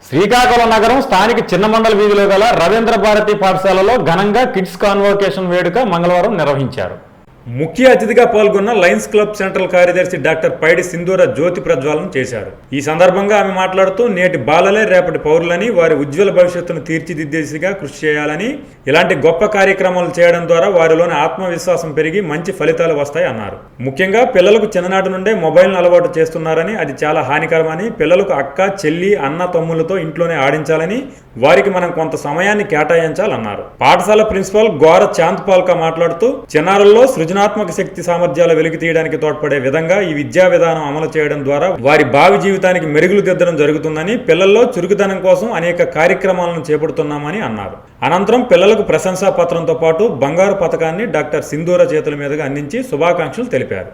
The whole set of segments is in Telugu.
శ్రీకాకుళం నగరం స్థానిక చిన్నమండల వీధిలో గల రవీంద్ర భారతి పాఠశాలలో ఘనంగా కిడ్స్ కాన్వోకేషన్ వేడుక మంగళవారం నిర్వహించారు. ముఖ్య అతిథిగా పాల్గొన్న లయన్స్ క్లబ్ సెంట్రల్ కార్యదర్శి డాక్టర్ పైడి సింధూర జ్యోతి ప్రజ్వాలన చేశారు. ఈ సందర్భంగా ఆమె మాట్లాడుతూ నేటి బాలలే రేపటి పౌరులని, వారి ఉజ్వల భవిష్యత్తును తీర్చిదిద్దేదిగా కృషి చేయాలని, ఇలాంటి గొప్ప కార్యక్రమాలు చేయడం ద్వారా వారిలోని ఆత్మవిశ్వాసం పెరిగి మంచి ఫలితాలు వస్తాయి అన్నారు. ముఖ్యంగా పిల్లలకు చిన్ననాటి నుండే మొబైల్ను అలవాటు చేస్తున్నారని, అది చాలా హానికరమని, పిల్లలకు అక్క, చెల్లి, అన్న, తమ్ములతో ఇంట్లోనే ఆడించాలని, వారికి మనం కొంత సమయాన్ని కేటాయించాలన్నారు. పాఠశాల ప్రిన్సిపాల్ గోర చాంద్ పాల్కా మాట్లాడుతూ చిన్నారుల్లో సృజనాత్మక శక్తి సామర్థ్యాల వెలికి తీయడానికి తోడ్పడే విధంగా ఈ విద్యా విధానం అమలు చేయడం ద్వారా వారి భావి జీవితానికి మెరుగులు దిద్దడం జరుగుతుందని, పిల్లల్లో చురుకుదనం కోసం అనేక కార్యక్రమాలను చేపడుతున్నామని అన్నారు. అనంతరం పిల్లలకు ప్రశంసా పత్రంతో పాటు బంగారు పథకాన్ని డాక్టర్ సింధూర చేతుల మీదుగా అందించి శుభాకాంక్షలు తెలిపారు.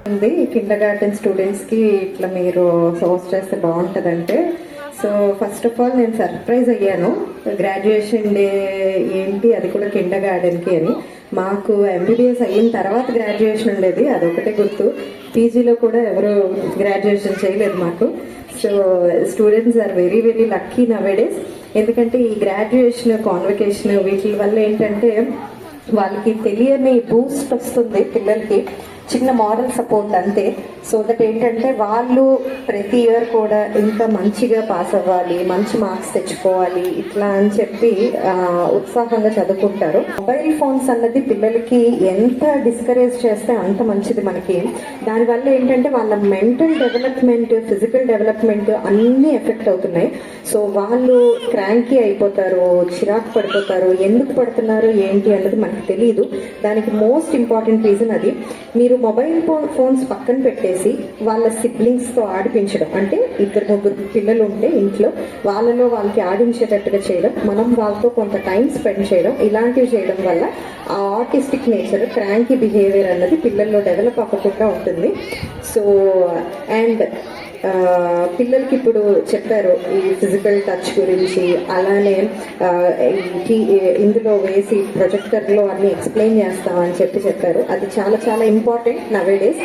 కిండర్ గార్డెన్ స్టూడెంట్స్ కి ఇట్లా మీరు హోస్ట్ చేస్తే బాగుంటదంటే, సో ఫస్ట్ ఆఫ్ ఆల్ నేను సర్ప్రైజ్ అయ్యాను. గ్రాడ్యుయేషన్ డే ఏంటి, అది కూడా కిండర్ గార్డెన్కి అని. మాకు ఎంబీబీఎస్ అయిన తర్వాత గ్రాడ్యుయేషన్ ఉండేది, అదొకటే గుర్తు. పీజీలో కూడా ఎవరు గ్రాడ్యుయేషన్ చేయలేదు మాకు. So students are very very lucky nowadays. ఎందుకంటే ఈ గ్రాడ్యుయేషన్, కాన్వకేషన్ వీటి వల్ల ఏంటంటే వాళ్ళకి తెలియని బూస్ట్ వస్తుంది, పిల్లలకి చిన్న మారల్ సపోర్ట్ అంతే. సో దట్ ఏంటంటే వాళ్ళు ప్రతి ఇయర్ కూడా ఇంకా మంచిగా పాస్ అవ్వాలి, మంచి మార్క్స్ తెచ్చుకోవాలి ఇట్లా అని చెప్పి ఉత్సాహంగా చదువుకుంటారు. మొబైల్ ఫోన్స్ అన్నది పిల్లలకి ఎంత డిస్కరేజ్ చేస్తే అంత మంచిది మనకి. దానివల్ల ఏంటంటే వాళ్ళ మెంటల్ డెవలప్మెంట్, ఫిజికల్ డెవలప్మెంట్ అన్నీ ఎఫెక్ట్ అవుతున్నాయి. సో వాళ్ళు క్రాంకీ అయిపోతారు, చిరాకు పడిపోతారు. ఎందుకు పడుతున్నారు ఏంటి అన్నది మనకు తెలియదు. దానికి మోస్ట్ ఇంపార్టెంట్ రీజన్ అది. మీరు మొబైల్ ఫోన్స్ పక్కన పెట్టేసి వాళ్ళ సిబ్లింగ్స్తో ఆడిపించడం, అంటే 2-3 పిల్లలు ఉంటే ఇంట్లో వాళ్ళలో వాళ్ళకి ఆడించేటట్టుగా చేయడం, మనం వాళ్ళతో కొంత టైం స్పెండ్ చేయడం, ఇలాంటివి చేయడం వల్ల ఆ ఆర్టిస్టిక్ నేచర్, క్రాంకీ బిహేవియర్ అన్నది పిల్లల్లో డెవలప్ అవ్వకుండా ఉంటుంది. సో అండ్ పిల్లలకి ఇప్పుడు చెప్పారు ఈ ఫిజికల్ టచ్ గురించి, అలానే ఇందులో వేసి ప్రొజెక్టర్లో అన్ని ఎక్స్ప్లెయిన్ చేస్తామని చెప్పారు. అది చాలా చాలా ఇంపార్టెంట్ నవేడేస్.